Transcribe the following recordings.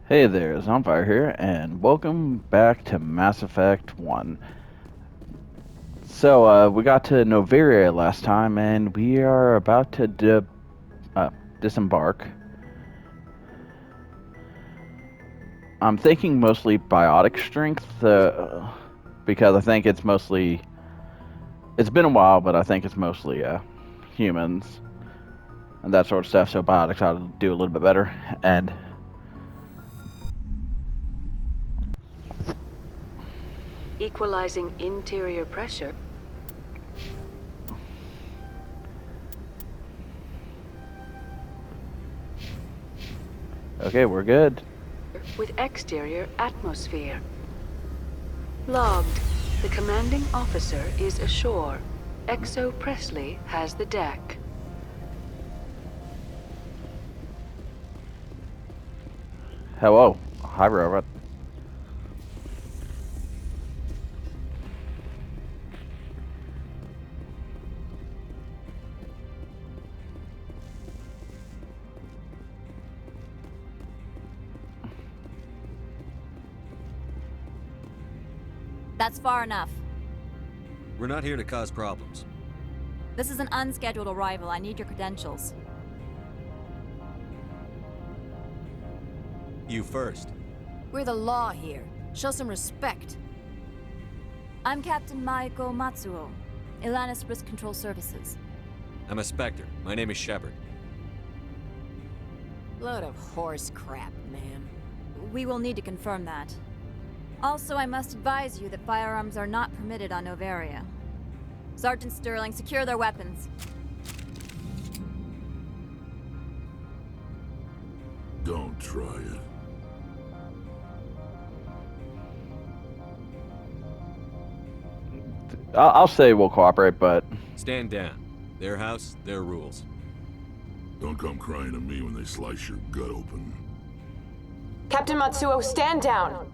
Hey there, Zonfire here, and welcome back to Mass Effect 1. We got to Noveria last time, and we are about to disembark. I'm thinking mostly biotic strength, because I think it's mostly... It's been a while, but I think it's mostly humans and that sort of stuff, so biotics ought to do a little bit better. And Equalizing interior pressure. okay, we're good. With exterior atmosphere. Logged. The commanding officer is ashore. Exo Presley has the deck. Hello. Hi, robot. That's far enough. We're not here to cause problems. This is an unscheduled arrival. I need your credentials. You first. We're the law here. Show some respect. I'm Captain Maiko Matsuo, Ilanis Risk Control Services. I'm a Spectre. My name is Shepard. Load of horse crap, man. We will need to confirm that. Also, I must advise you that firearms are not permitted on Noveria. Sergeant Sterling, secure their weapons. Don't try it. I'll say we'll cooperate, but... Stand down. Their house, their rules. Don't come crying to me when they slice your gut open. Captain Matsuo, stand down!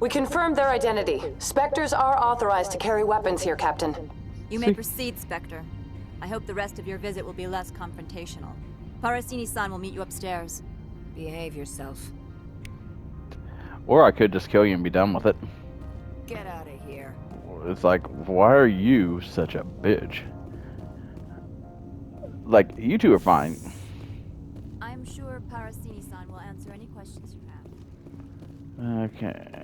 We confirmed their identity. Spectres are authorized to carry weapons here, Captain. You may proceed, Spectre. I hope the rest of your visit will be less confrontational. Parasini-san will meet you upstairs. Behave yourself. Or I could just kill you and be done with it. Get out of here. It's like, why are you such a bitch? Like, you two are fine. I'm sure Parasini-san will answer any questions you have. Okay.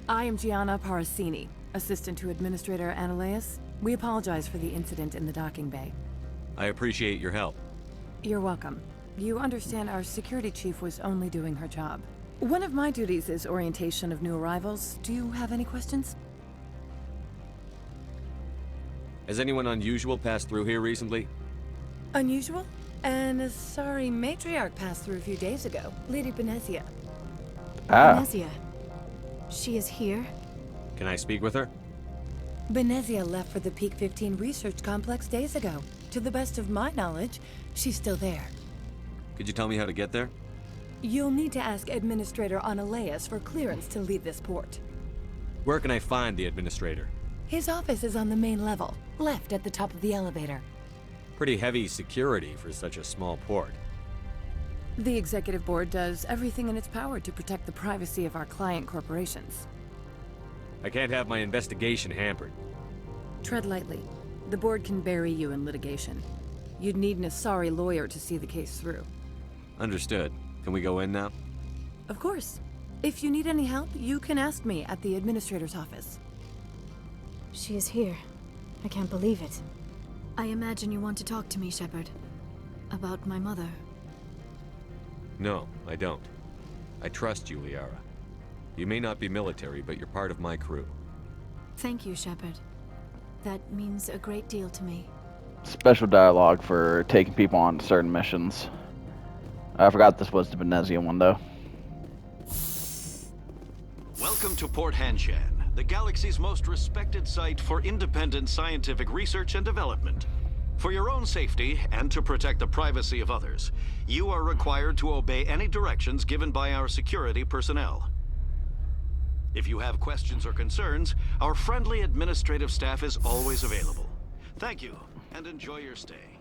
I am Gianna Parasini, assistant to Administrator Analeas. We apologize for the incident in the docking bay. I appreciate your help. You're welcome. You understand our security chief was only doing her job. One of my duties is orientation of new arrivals. Do you have any questions? Has anyone unusual passed through here recently? Unusual? An Asari matriarch passed through a few days ago. Lady Benezia. Benezia. She is here? Can I speak with her? Benezia left for the Peak 15 research complex days ago. To the best of my knowledge, she's still there. Could you tell me how to get there? You'll need to ask Administrator Analeas for clearance to leave this port. Where can I find the administrator? His office is on the main level, left at the top of the elevator. Pretty heavy security for such a small port. The Executive Board does everything in its power to protect the privacy of our client corporations. I can't have my investigation hampered. Tread lightly. The Board can bury you in litigation. You'd need an Asari lawyer to see the case through. Understood. Can we go in now? Of course. If you need any help, you can ask me at the Administrator's office. She is here. I can't believe it. I imagine you want to talk to me, Shepard. About my mother. No, I don't. I trust you, Liara. You may not be military, but you're part of my crew. Thank you, Shepard. That means a great deal to me. Special dialogue for taking people on certain missions. I forgot this was the Benezia one, though. Welcome to Port Hanshan, the galaxy's most respected site for independent scientific research and development. For your own safety, and to protect the privacy of others, you are required to obey any directions given by our security personnel. If you have questions or concerns, our friendly administrative staff is always available. Thank you, and enjoy your stay.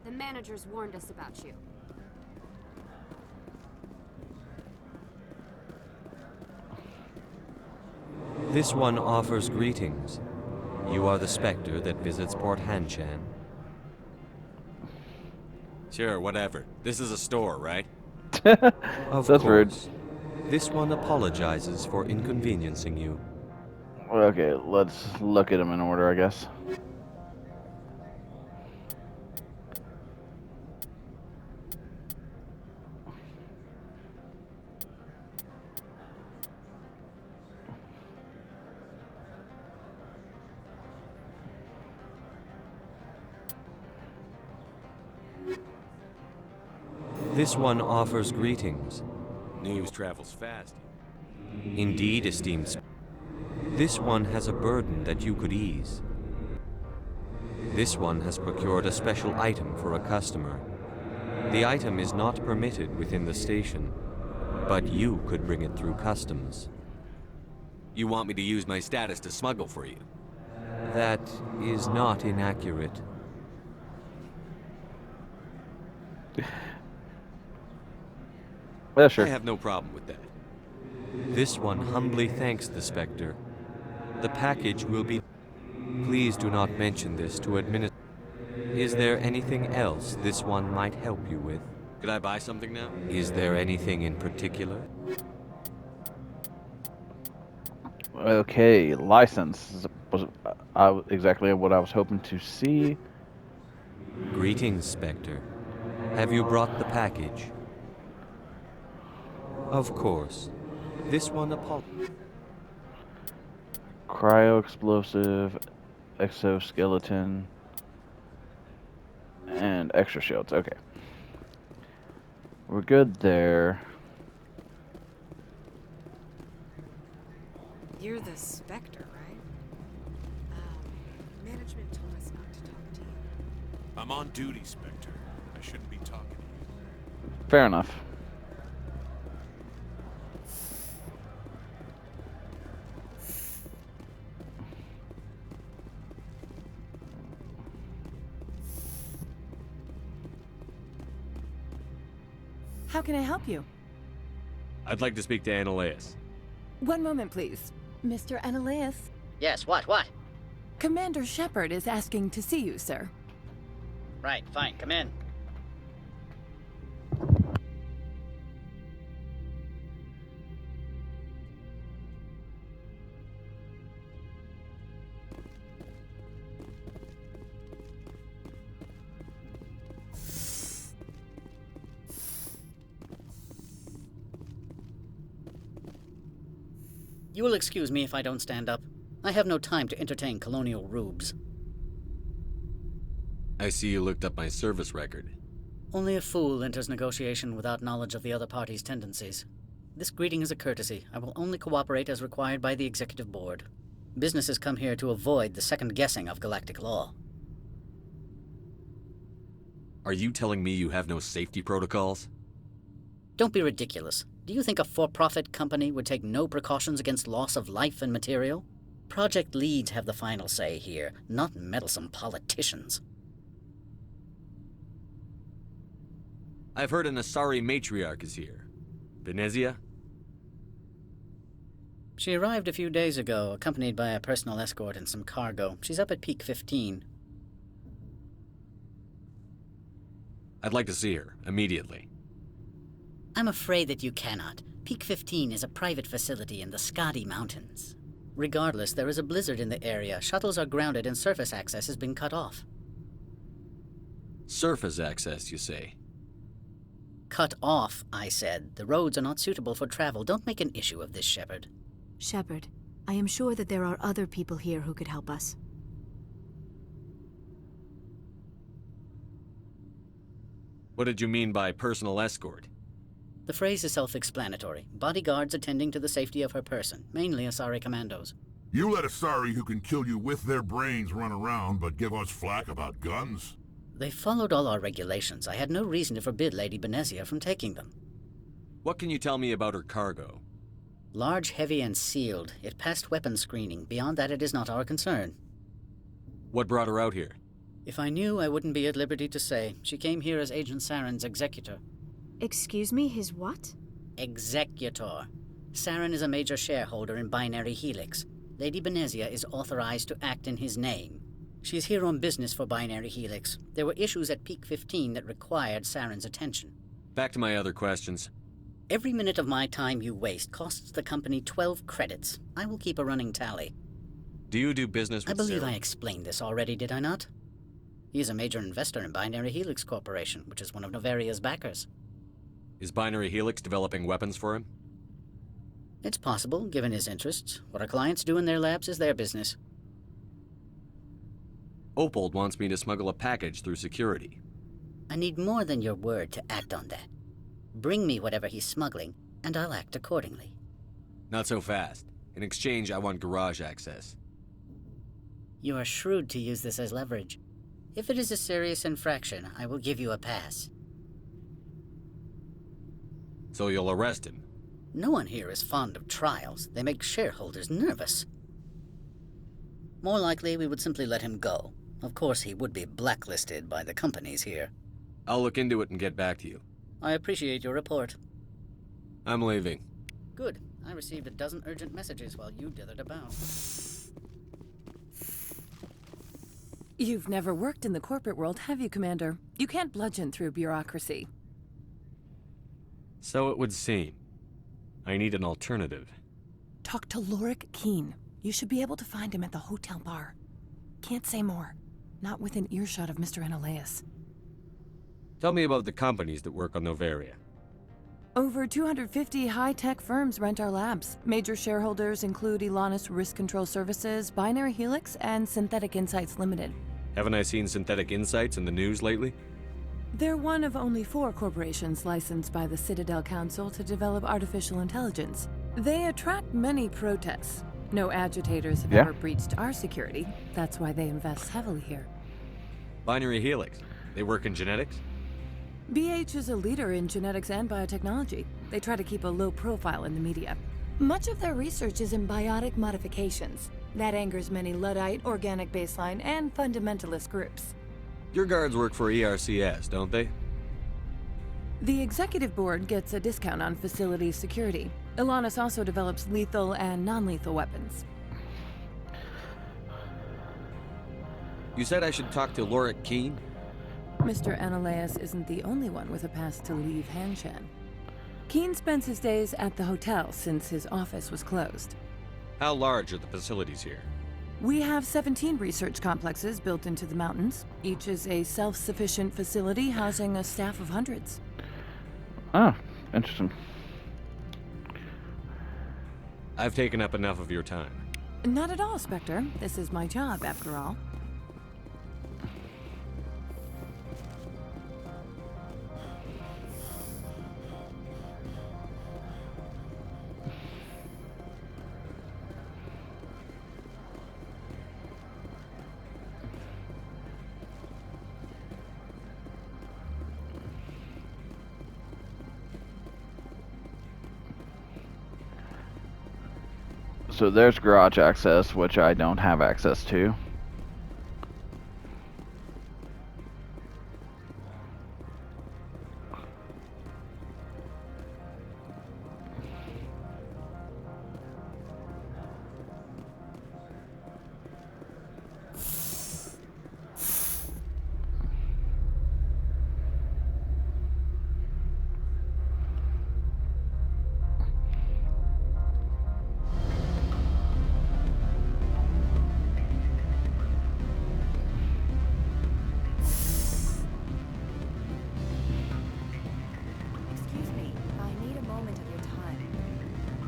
The managers warned us about you. This one offers greetings. You are the Spectre that visits Port Hanshan. Sure, whatever. This is a store, right? Of That's rude. course. This one apologizes for inconveniencing you. Okay, let's look at them in order, I guess. This one offers greetings. News travels fast. Indeed, esteemed Spectre. This one has a burden that you could ease. This one has procured a special item for a customer. The item is not permitted within the station, but you could bring it through customs. You want me to use my status to smuggle for you? That is not inaccurate. Yeah, sure. I have no problem with that. This one humbly thanks the Spectre. The package will be... Please do not mention this to administration. Is there anything else this one might help you with? Could I buy something now? Is there anything in particular? Okay, license was exactly what I was hoping to see. Greetings, Spectre. Have you brought the package? Of course. This one Cryo-explosive, exoskeleton, and extra shields. Okay. We're good there. You're the Spectre, right? Management told us not to talk to you. I'm on duty, Spectre. I shouldn't be talking to you. Fair enough. How can I help you? I'd like to speak to Annaleus. One moment, please. Mr. Annaleus. Yes, what? Commander Shepard is asking to see you, sir. Right, fine, come in. You will excuse me if I don't stand up. I have no time to entertain colonial rubes. I see you looked up my service record. Only a fool enters negotiation without knowledge of the other party's tendencies. This greeting is a courtesy. I will only cooperate as required by the Executive Board. Businesses come here to avoid the second guessing of galactic law. Are you telling me you have no safety protocols? Don't be ridiculous. Do you think a for-profit company would take no precautions against loss of life and material? Project leads have the final say here, not meddlesome politicians. I've heard an Asari matriarch is here. Venezia? She arrived a few days ago, accompanied by a personal escort and some cargo. She's up at Peak 15. I'd like to see her, immediately. I'm afraid that you cannot. Peak 15 is a private facility in the Skadi Mountains. Regardless, there is a blizzard in the area. Shuttles are grounded and surface access has been cut off. Surface access, you say? Cut off, I said. The roads are not suitable for travel. Don't make an issue of this, Shepard. Shepard, I am sure that there are other people here who could help us. What did you mean by personal escort? The phrase is self-explanatory. Bodyguards attending to the safety of her person, mainly Asari commandos. You let Asari who can kill you with their brains run around, but give us flack about guns? They followed all our regulations. I had no reason to forbid Lady Benezia from taking them. What can you tell me about her cargo? Large, heavy, and sealed. It passed weapons screening. Beyond that, it is not our concern. What brought her out here? If I knew, I wouldn't be at liberty to say. She came here as Agent Saren's executor. Excuse me, his what? Executor. Saren is a major shareholder in Binary Helix. Lady Benezia is authorized to act in his name. She's here on business for Binary Helix. There were issues at Peak 15 that required Saren's attention. Back to my other questions. Every minute of my time you waste costs the company 12 credits. I will keep a running tally. Do you do business with I believe Sarah? I explained this already, did I not? He is a major investor in Binary Helix Corporation, which is one of Novaria's backers. Is Binary Helix developing weapons for him? It's possible, given his interests. What our clients do in their labs is their business. Opold wants me to smuggle a package through security. I need more than your word to act on that. Bring me whatever he's smuggling, and I'll act accordingly. Not so fast. In exchange, I want garage access. You are shrewd to use this as leverage. If it is a serious infraction, I will give you a pass. So you'll arrest him? No one here is fond of trials. They make shareholders nervous. More likely, we would simply let him go. Of course, he would be blacklisted by the companies here. I'll look into it and get back to you. I appreciate your report. I'm leaving. Good. I received a dozen urgent messages while you dithered about. You've never worked in the corporate world, have you, Commander? You can't bludgeon through bureaucracy. So it would seem. I need an alternative. Talk to Lorik Keen. You should be able to find him at the hotel bar. Can't say more. Not within earshot of Mr. Analaeus. Tell me about the companies that work on Novaria. Over 250 high-tech firms rent our labs. Major shareholders include Elanus Risk Control Services, Binary Helix, and Synthetic Insights Limited. Haven't I seen Synthetic Insights in the news lately? They're one of only 4 corporations licensed by the Citadel Council to develop artificial intelligence. They attract many protests. No agitators have ever breached our security. That's why they invest heavily here. Binary Helix. They work in genetics? BH is a leader in genetics and biotechnology. They try to keep a low profile in the media. Much of their research is in biotic modifications. That angers many Luddite, organic baseline, and fundamentalist groups. Your guards work for ERCS, don't they? The executive board gets a discount on facility security. Elanus also develops lethal and non-lethal weapons. You said I should talk to Lorik Keen? Mr. Analaeus isn't the only one with a pass to leave Hanshan. Keen spends his days at the hotel since his office was closed. How large are the facilities here? We have 17 research complexes built into the mountains. Each is a self-sufficient facility housing a staff of hundreds. Ah, interesting. I've taken up enough of your time. Not at all, Spectre. This is my job, after all. So there's garage access, which I don't have access to.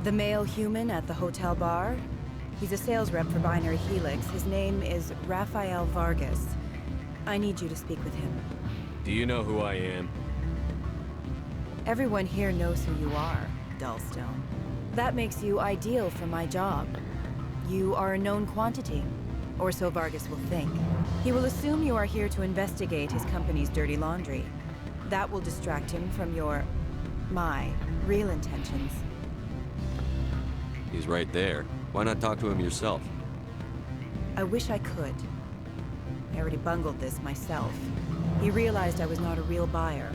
The male human at the hotel bar? He's a sales rep for Binary Helix. His name is Rafael Vargas. I need you to speak with him. Do you know who I am? Everyone here knows who you are, Dullstone. That makes you ideal for my job. You are a known quantity, or so Vargas will think. He will assume you are here to investigate his company's dirty laundry. That will distract him from my real intentions. He's right there. Why not talk to him yourself? I wish I could. I already bungled this myself. He realized I was not a real buyer.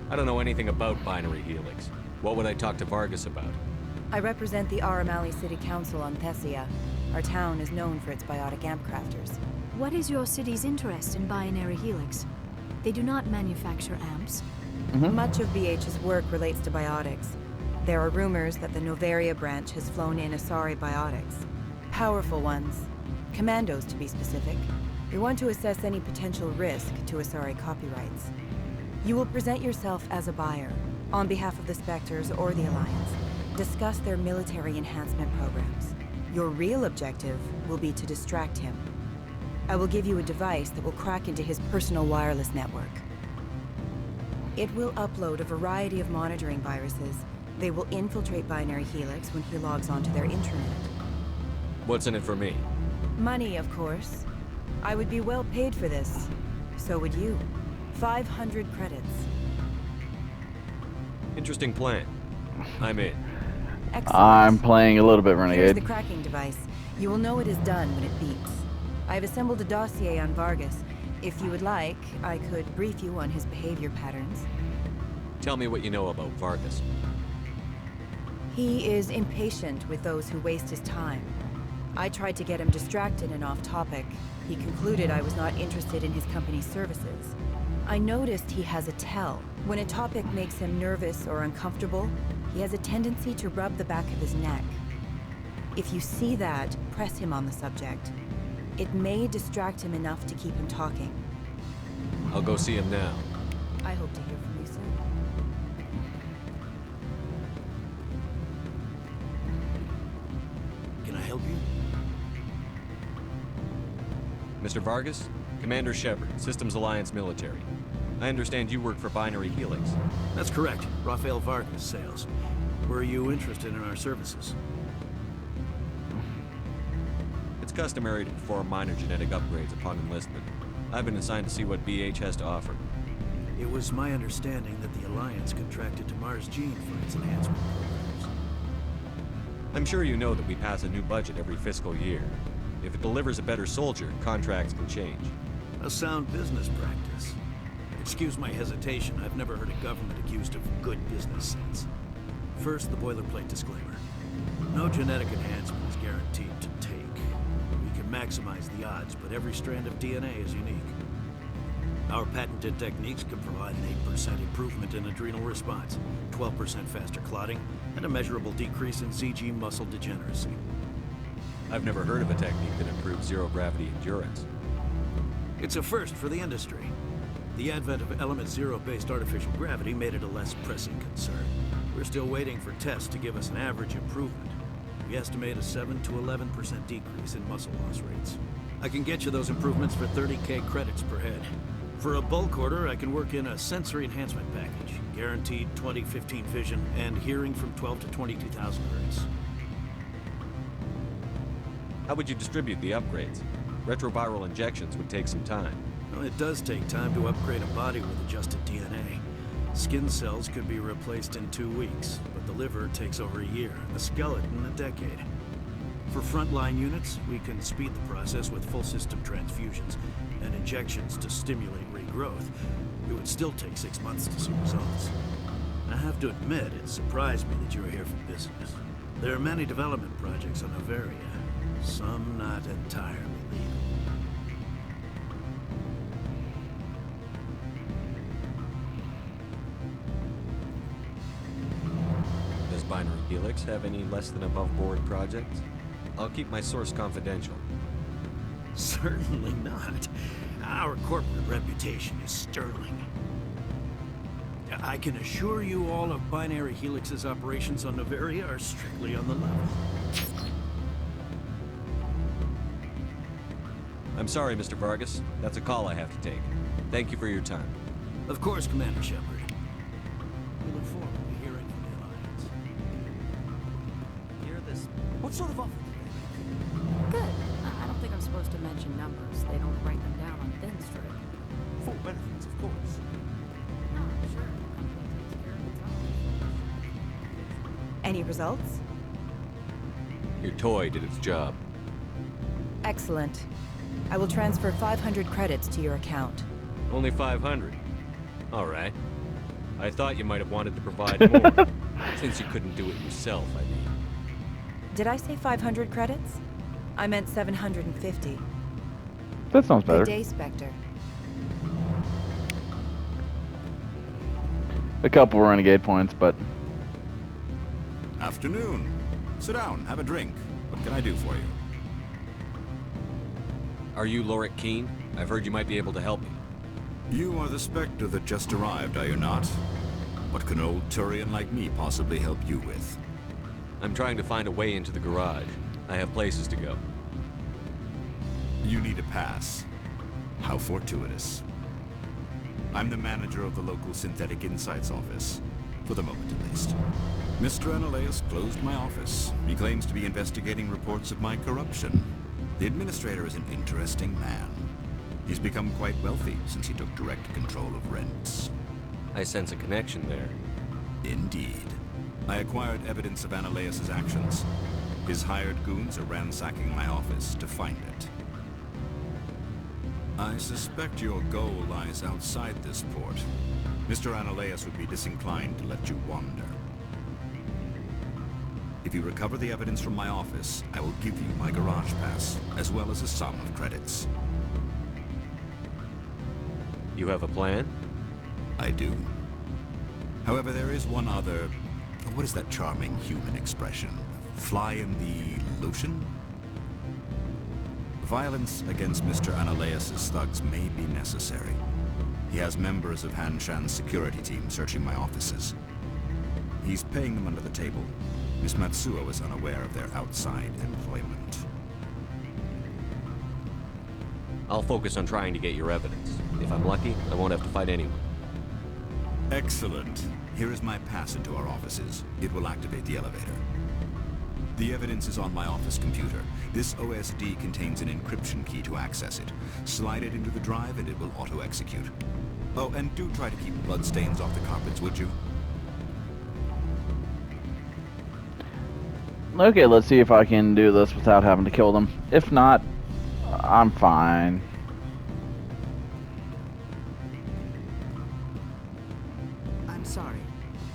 I don't know anything about Binary Helix. What would I talk to Vargas about? I represent the Aramali City Council on Thessia. Our town is known for its biotic amp crafters. What is your city's interest in Binary Helix? They do not manufacture amps. Much of BH's work relates to biotics. There are rumors that the Noveria branch has flown in Asari biotics. Powerful ones. Commandos, to be specific. We want to assess any potential risk to Asari copyrights. You will present yourself as a buyer, on behalf of the Spectres or the Alliance. Discuss their military enhancement programs. Your real objective will be to distract him. I will give you a device that will crack into his personal wireless network. It will upload a variety of monitoring viruses. They will infiltrate Binary Helix when he logs onto their intranet. What's in it for me? Money, of course. I would be well paid for this. So would you. 500 credits. Interesting plan. I'm in. Excellent. I'm playing a little bit Here's Renegade. the cracking device. You will know it is done when it beeps. I've assembled a dossier on Vargas. If you would like, I could brief you on his behavior patterns. Tell me what you know about Vargas. He is impatient with those who waste his time. I tried to get him distracted and off topic. He concluded I was not interested in his company's services. I noticed he has a tell. When a topic makes him nervous or uncomfortable, he has a tendency to rub the back of his neck. If you see that, press him on the subject. It may distract him enough to keep him talking. I'll go see him now. I hope to hear from you soon. Can I help you? Mr. Vargas? Commander Shepard, Systems Alliance Military. I understand you work for Binary Helix. That's correct. Rafael Vargas, sales. Were you interested in our services? It's customary to perform minor genetic upgrades upon enlistment. I've been assigned to see what BH has to offer. It was my understanding that the Alliance contracted to Mars Gene for its enhancement programs. I'm sure you know that we pass a new budget every fiscal year. If it delivers a better soldier, contracts can change. A sound business practice. Excuse my hesitation, I've never heard a government accused of good business sense. First, the boilerplate disclaimer. No genetic enhancement is guaranteed to take. We can maximize the odds, but every strand of DNA is unique. Our patented techniques can provide an 8% improvement in adrenal response, 12% faster clotting, and a measurable decrease in CG muscle degeneracy. I've never heard of a technique that improves zero-gravity endurance. It's a first for the industry. The advent of element zero-based artificial gravity made it a less pressing concern. We're still waiting for tests to give us an average improvement. We estimate a 7 to 11% decrease in muscle loss rates. I can get you those improvements for 30K credits per head. For a bulk order, I can work in a sensory enhancement package, guaranteed 20/15 vision, and hearing from 12 to 22,000 hertz. How would you distribute the upgrades? Retroviral injections would take some time. Well, it does take time to upgrade a body with adjusted DNA. Skin cells could be replaced in 2 weeks, but the liver takes over a year, the skeleton a decade. For frontline units, we can speed the process with full system transfusions and injections to stimulate regrowth. It would still take 6 months to see results. I have to admit, it surprised me that you were here for business. There are many development projects on Noveria, some not entirely legal. Does Binary Helix have any less than above-board projects? I'll keep my source confidential. Certainly not. Our corporate reputation is sterling. I can assure you all of Binary Helix's operations on Noveria are strictly on the level. I'm sorry, Mr. Vargas. That's a call I have to take. Thank you for your time. Of course, Commander Shepard. We look forward to hearing from the Alliance. Hear this? What sort of offer? Good. I don't think I'm supposed to mention numbers. They don't write them down on thin strip. Full benefits, of course. No, sure. The company takes care of its own. Any results? Your toy did its job. Excellent. I will transfer 500 credits to your account. Only 500. All right. I thought you might have wanted to provide more, since you couldn't do it yourself, I mean. Did I say 500 credits? I meant 750. That sounds better. Good day, Spectre. A couple renegade points, but... Afternoon. Sit down, have a drink. What can I do for you? Are you Lorik Keene? I've heard you might be able to help me. You are the Spectre that just arrived, are you not? What can an old Turian like me possibly help you with? I'm trying to find a way into the garage. I have places to go. You need a pass. How fortuitous. I'm the manager of the local Synthetic Insights office. For the moment, at least. Mr. Analeus closed my office. He claims to be investigating reports of my corruption. The administrator is an interesting man. He's become quite wealthy since he took direct control of rents. I sense a connection there. Indeed. I acquired evidence of Analeus' actions. His hired goons are ransacking my office to find it. I suspect your goal lies outside this port. Mr. Analeus would be disinclined to let you wander. If you recover the evidence from my office, I will give you my garage pass, as well as a sum of credits. You have a plan? I do. However, there is one other... What is that charming human expression? Fly in the lotion? Violence against Mr. Analeus' thugs may be necessary. He has members of Han Shan's security team searching my offices. He's paying them under the table. Miss Matsuo is unaware of their outside employment. I'll focus on trying to get your evidence. If I'm lucky, I won't have to fight anyone. Excellent. Here is my pass into our offices. It will activate the elevator. The evidence is on my office computer. This OSD contains an encryption key to access it. Slide it into the drive and it will auto-execute. Oh, and do try to keep bloodstains off the carpets, would you? Okay, let's see if I can do this without having to kill them. If not, I'm fine. I'm sorry.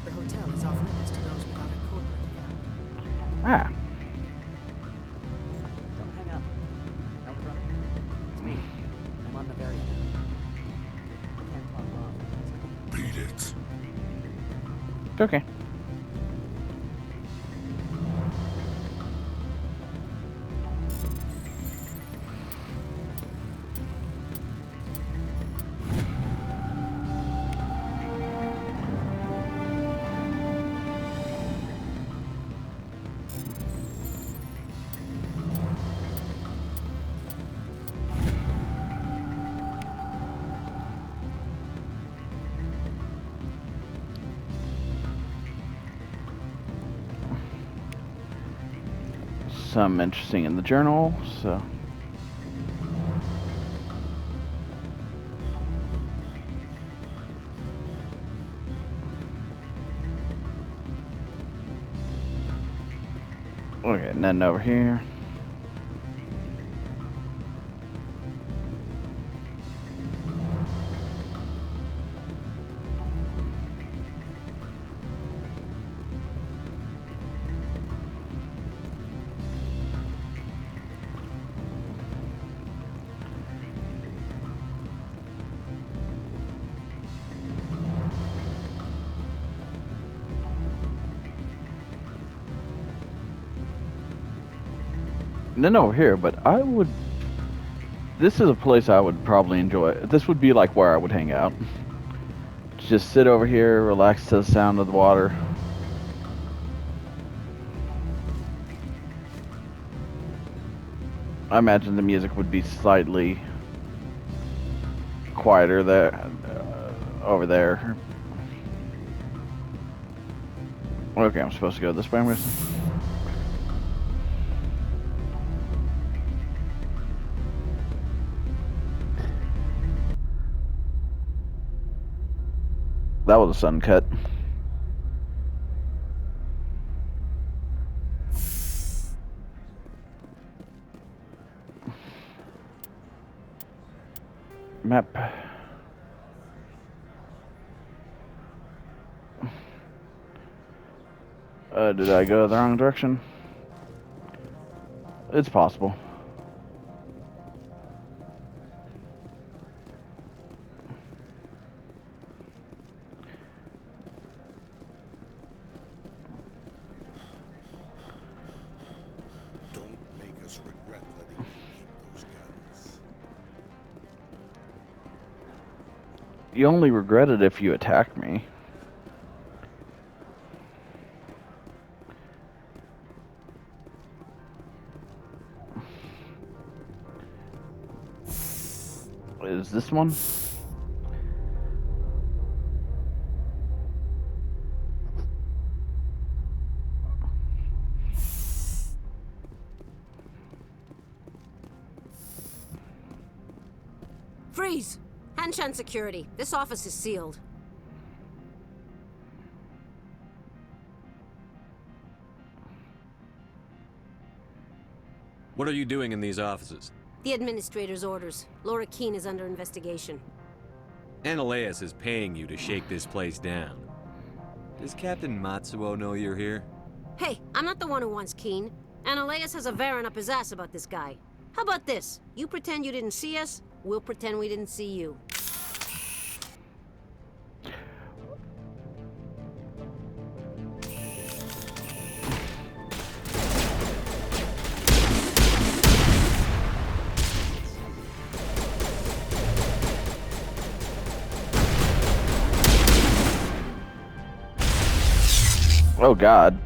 The hotel is off limits to those without a corporate account. Ah. Don't hang up. Elder brother? It's me. I'm on the very end. I can't clock off. Beat it. Okay. Some interesting in the journal, so okay, and then over here. And then over here, but I would... This is a place I would probably enjoy. This would be like where I would hang out. Just sit over here, relax to the sound of the water. I imagine the music would be slightly quieter there, over there. Okay, I'm supposed to go this way, I'm guessing. That was a sudden cut. Map. Did I go the wrong direction? It's possible. Don't make us regret letting you keep those guns. You only regret it if you attack me. Is this one? Freeze! Hanshan security. This office is sealed. What are you doing in these offices? The administrator's orders. Laura Keene is under investigation. Analeus is paying you to shake this place down. Does Captain Matsuo know you're here? Hey, I'm not the one who wants Keene. Analeus has a Varen up his ass about this guy. How about this? You pretend you didn't see us, we'll pretend we didn't see you. Oh God.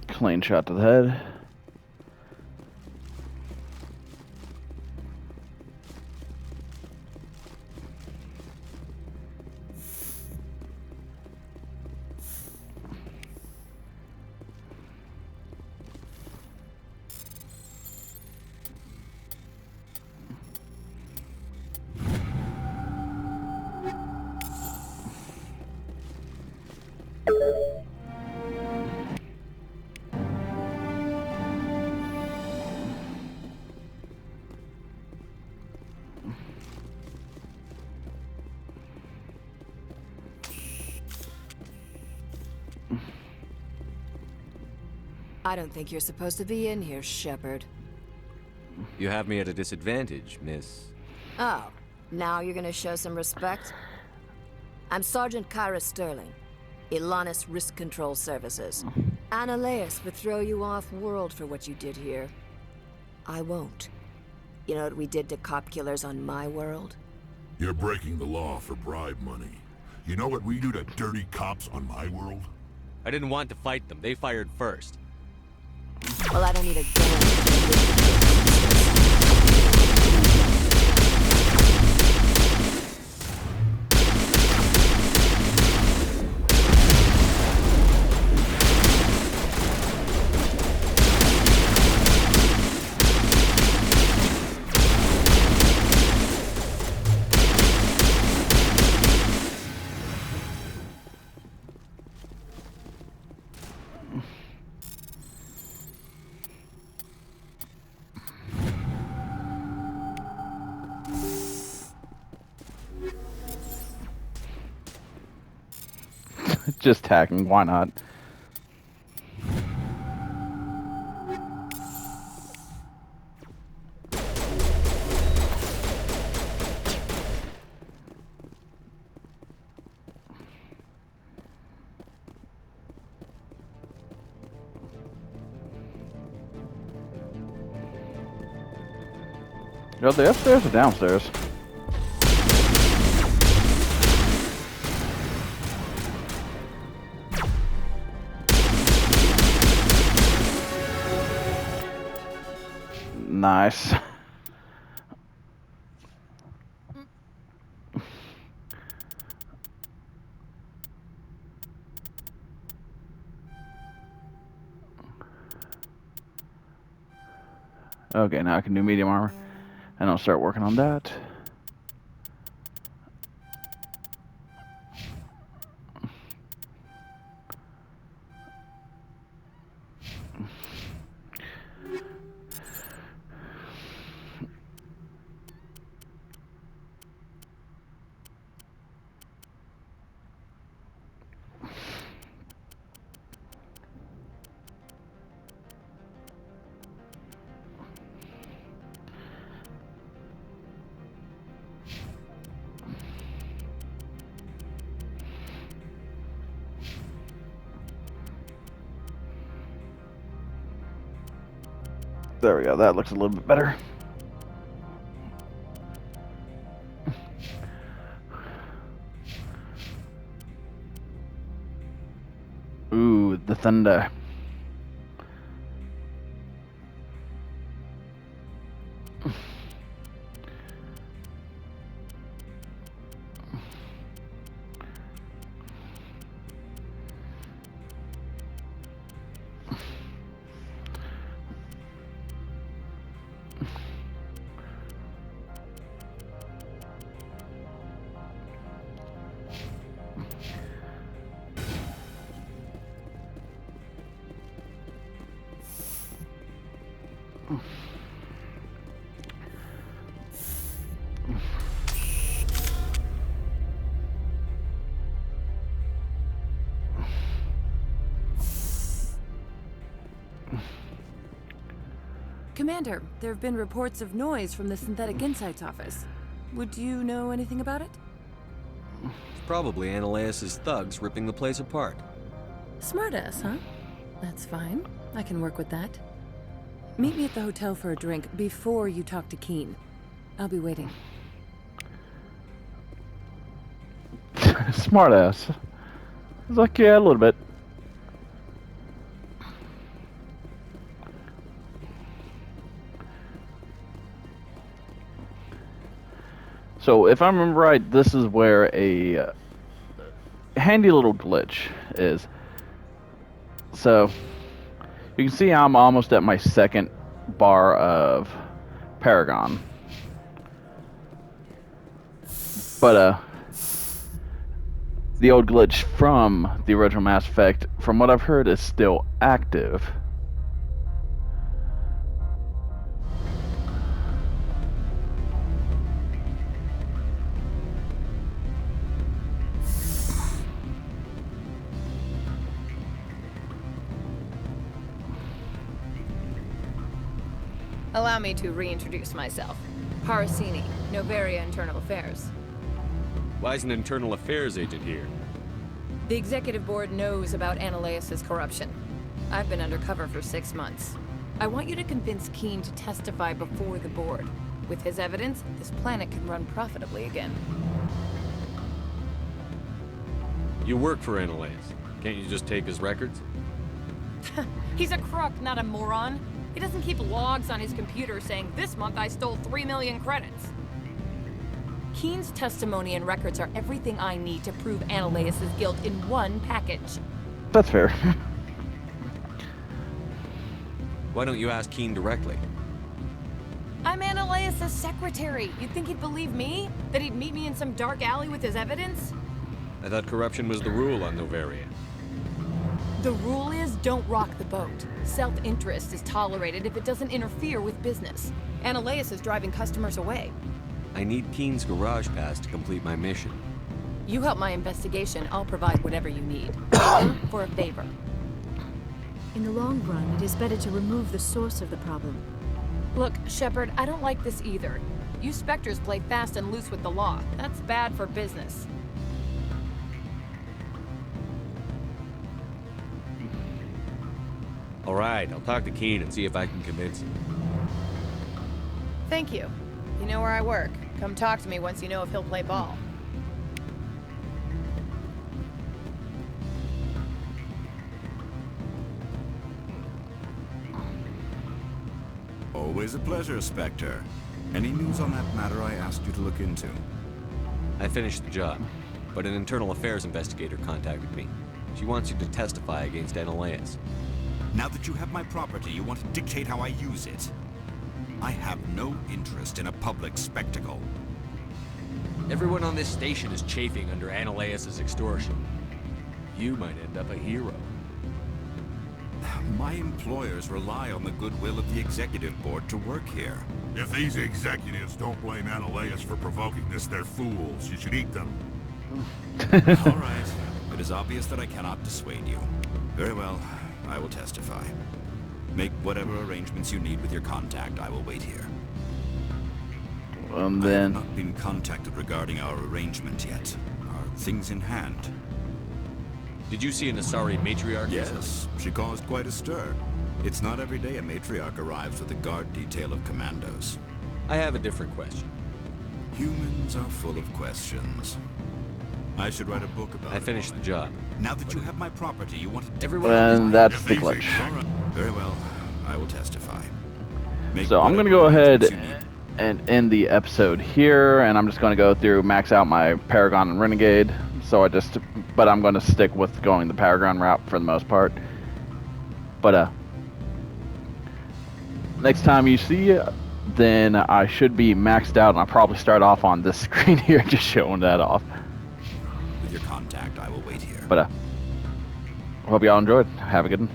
Clean shot to the head. I don't think you're supposed to be in here, Shepard. You have me at a disadvantage, miss. Oh, now you're gonna show some respect? I'm Sergeant Kyra Sterling, Ilanis Risk Control Services. Analeus would throw you off-world for what you did here. I won't. You know what we did to cop killers on my world? You're breaking the law for bribe money. You know what we do to dirty cops on my world? I didn't want to fight them. They fired first. Well, I don't need a gun. Just hacking, why not? Are they upstairs or downstairs? Nice. Okay, now I can do medium armor. And I'll start working on that. There we go, that looks a little bit better. Ooh, the thunder. Commander, there have been reports of noise from the Synthetic Insights office. Would you know anything about it? It's probably Ananias' thugs ripping the place apart. Smartass, huh? That's fine. I can work with that. Meet me at the hotel for a drink before you talk to Keen. I'll be waiting. Smartass. I was like, yeah, a little bit. So, if I remember right, this is where a handy little glitch is. So, you can see I'm almost at my second bar of Paragon. But, the old glitch from the original Mass Effect, from what I've heard, is still active. Allow me to reintroduce myself. Parasini, Novaria Internal Affairs. Why is an internal affairs agent here? The executive board knows about Ananias' corruption. I've been undercover for 6 months. I want you to convince Keen to testify before the board. With his evidence, this planet can run profitably again. You work for Ananias. Can't you just tape his records? He's a crook, not a moron. He doesn't keep logs on his computer saying, "This month I stole 3 million credits." Keen's testimony and records are everything I need to prove Ananias' guilt in one package. That's fair. Why don't you ask Keen directly? I'm Ananias' secretary. You'd think he'd believe me? That he'd meet me in some dark alley with his evidence? I thought corruption was the rule on Novaria. The rule is, don't rock the boat. Self-interest is tolerated if it doesn't interfere with business. Ananias is driving customers away. I need Keen's garage pass to complete my mission. You help my investigation, I'll provide whatever you need. Favor for a favor. In the long run, it is better to remove the source of the problem. Look, Shepard, I don't like this either. You Spectres play fast and loose with the law. That's bad for business. All right, I'll talk to Keen and see if I can convince him. Thank you. You know where I work. Come talk to me once you know if he'll play ball. Always a pleasure, Spectre. Any news on that matter I asked you to look into? I finished the job, but an internal affairs investigator contacted me. She wants you to testify against Analeus. Now that you have my property, you want to dictate how I use it. I have no interest in a public spectacle. Everyone on this station is chafing under Analeus' extortion. You might end up a hero. My employers rely on the goodwill of the executive board to work here. If these executives don't blame Analeus for provoking this, they're fools. You should eat them. All right. It is obvious that I cannot dissuade you. Very well. I will testify. Make whatever arrangements you need with your contact. I will wait here. And I have then not been contacted regarding our arrangement yet. Are things in hand? Did you see an Asari matriarch? Yes, she caused quite a stir. It's not every day a matriarch arrives with a guard detail of commandos. I have a different question. Humans are full of questions. I should write a book about it. I finished the job. Now that you have my property, you want to... and that's the glitch. Very well. I will testify. So I'm going to go ahead and end the episode here, and I'm just going to go through, max out my Paragon and Renegade. But I'm going to stick with going the Paragon route for the most part. But next time you see, then I should be maxed out, and I'll probably start off on this screen here, just showing that off. With your contact, I will wait here. But hope y'all enjoyed. Have a good one.